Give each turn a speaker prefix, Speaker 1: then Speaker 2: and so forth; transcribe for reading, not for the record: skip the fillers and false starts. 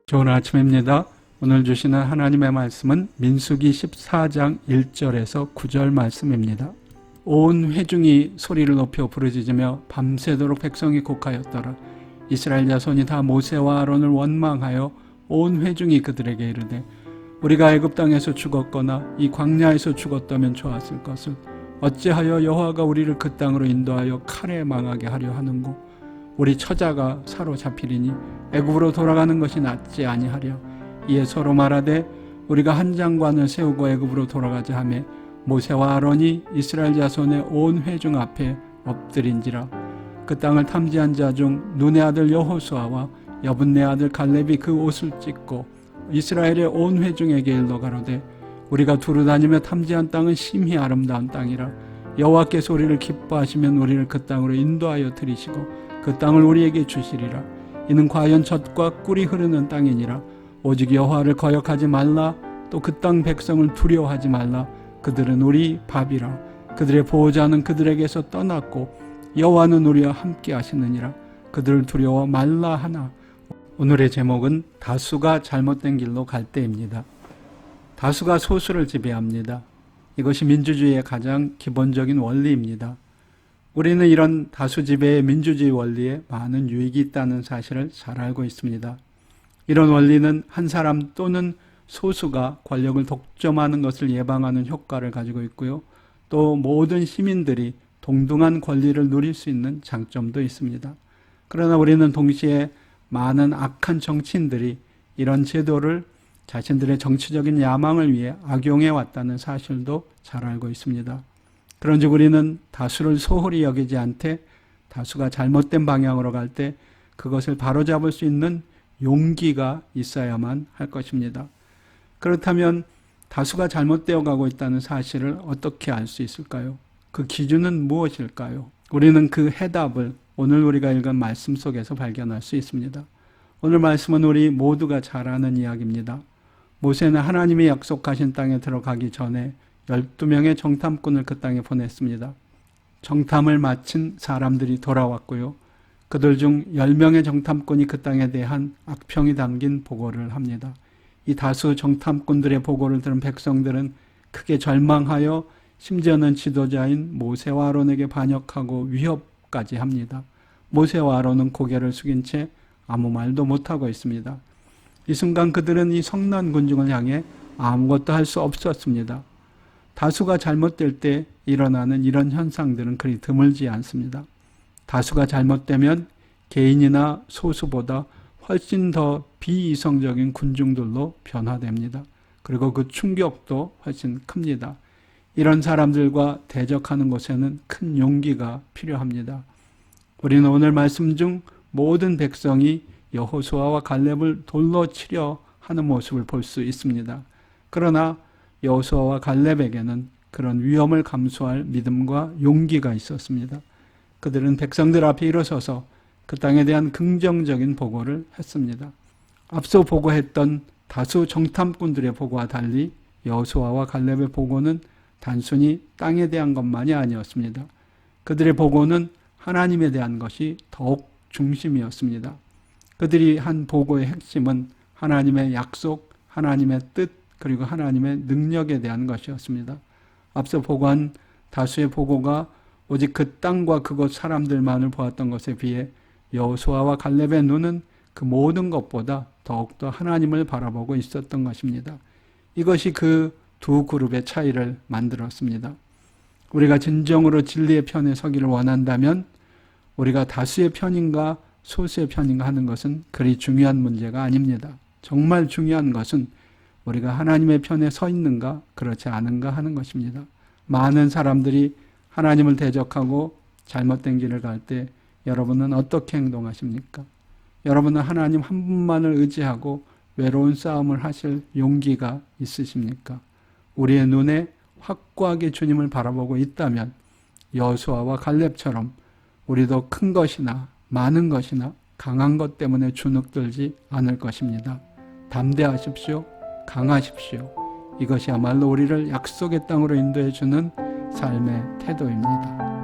Speaker 1: 좋은 아침입니다. 오늘 주시는 하나님의 말씀은 민수기 14장 1절에서 9절 말씀입니다. 온 회중이 소리를 높여 부르짖으며 밤새도록 백성이 곡하였더라. 이스라엘 자손이 다 모세와 아론을 원망하여 온 회중이 그들에게 이르되 우리가 애굽 땅에서 죽었거나 이 광야에서 죽었다면 좋았을 것을 어찌하여 여호와가 우리를 그 땅으로 인도하여 칼에 망하게 하려 하는고 우리 처자가 사로잡히리니 애굽으로 돌아가는 것이 낫지 아니하랴. 이에 서로 말하되 우리가 한 장관을 세우고 애굽으로 돌아가자 하매 모세와 아론이 이스라엘 자손의 온 회중 앞에 엎드린지라. 그 땅을 탐지한 자 중 눈의 아들 여호수아와 여분네 아들 갈렙이 그 옷을 찢고 이스라엘의 온 회중에게 일러 가로되 우리가 두루 다니며 탐지한 땅은 심히 아름다운 땅이라. 여호와께서 우리를 기뻐하시면 우리를 그 땅으로 인도하여 들이시고 그 땅을 우리에게 주시리라. 이는 과연 젖과 꿀이 흐르는 땅이니라. 오직 여호와를 거역하지 말라. 또 그 땅 백성을 두려워하지 말라. 그들은 우리 밥이라. 그들의 보호자는 그들에게서 떠났고 여호와는 우리와 함께 하시느니라. 그들을 두려워 말라 하나. 오늘의 제목은 다수가 잘못된 길로 갈 때입니다. 다수가 소수를 지배합니다. 이것이 민주주의의 가장 기본적인 원리입니다. 우리는 이런 다수 지배의 민주주의 원리에 많은 유익이 있다는 사실을 잘 알고 있습니다. 이런 원리는 한 사람 또는 소수가 권력을 독점하는 것을 예방하는 효과를 가지고 있고요. 또 모든 시민들이 동등한 권리를 누릴 수 있는 장점도 있습니다. 그러나 우리는 동시에 많은 악한 정치인들이 이런 제도를 자신들의 정치적인 야망을 위해 악용해 왔다는 사실도 잘 알고 있습니다. 그런즉 우리는 다수를 소홀히 여기지 않되 다수가 잘못된 방향으로 갈 때 그것을 바로잡을 수 있는 용기가 있어야만 할 것입니다. 그렇다면 다수가 잘못되어 가고 있다는 사실을 어떻게 알 수 있을까요? 그 기준은 무엇일까요? 우리는 그 해답을 오늘 우리가 읽은 말씀 속에서 발견할 수 있습니다. 오늘 말씀은 우리 모두가 잘 아는 이야기입니다. 모세는 하나님이 약속하신 땅에 들어가기 전에 12명의 정탐꾼을 그 땅에 보냈습니다. 정탐을 마친 사람들이 돌아왔고요. 그들 중 10명의 정탐꾼이 그 땅에 대한 악평이 담긴 보고를 합니다. 이 다수 정탐꾼들의 보고를 들은 백성들은 크게 절망하여 심지어는 지도자인 모세와 아론에게 반역하고 위협까지 합니다. 모세와 아론은 고개를 숙인 채 아무 말도 못하고 있습니다. 이 순간 그들은 이 성난 군중을 향해 아무것도 할 수 없었습니다. 다수가 잘못될 때 일어나는 이런 현상들은 그리 드물지 않습니다. 다수가 잘못되면 개인이나 소수보다 훨씬 더 비이성적인 군중들로 변화됩니다. 그리고 그 충격도 훨씬 큽니다. 이런 사람들과 대적하는 것에는 큰 용기가 필요합니다. 우리는 오늘 말씀 중 모든 백성이 여호수아와 갈렙을 돌로 치려 하는 모습을 볼 수 있습니다. 그러나 여호수아와 갈렙에게는 그런 위험을 감수할 믿음과 용기가 있었습니다. 그들은 백성들 앞에 일어서서 그 땅에 대한 긍정적인 보고를 했습니다. 앞서 보고했던 다수 정탐꾼들의 보고와 달리 여호수아와 갈렙의 보고는 단순히 땅에 대한 것만이 아니었습니다. 그들의 보고는 하나님에 대한 것이 더욱 중심이었습니다. 그들이 한 보고의 핵심은 하나님의 약속, 하나님의 뜻, 그리고 하나님의 능력에 대한 것이었습니다. 앞서 보고한 다수의 보고가 오직 그 땅과 그곳 사람들만을 보았던 것에 비해 여호수아와 갈렙의 눈은 그 모든 것보다 더욱더 하나님을 바라보고 있었던 것입니다. 이것이 그 두 그룹의 차이를 만들었습니다. 우리가 진정으로 진리의 편에 서기를 원한다면 우리가 다수의 편인가 소수의 편인가 하는 것은 그리 중요한 문제가 아닙니다. 정말 중요한 것은 우리가 하나님의 편에 서 있는가 그렇지 않은가 하는 것입니다. 많은 사람들이 하나님을 대적하고 잘못된 길을 갈 때 여러분은 어떻게 행동하십니까? 여러분은 하나님 한 분만을 의지하고 외로운 싸움을 하실 용기가 있으십니까? 우리의 눈에 확고하게 주님을 바라보고 있다면 여호수아와 갈렙처럼 우리도 큰 것이나 많은 것이나 강한 것 때문에 주눅들지 않을 것입니다. 담대하십시오. 강하십시오. 이것이야말로 우리를 약속의 땅으로 인도해 주는 삶의 태도입니다.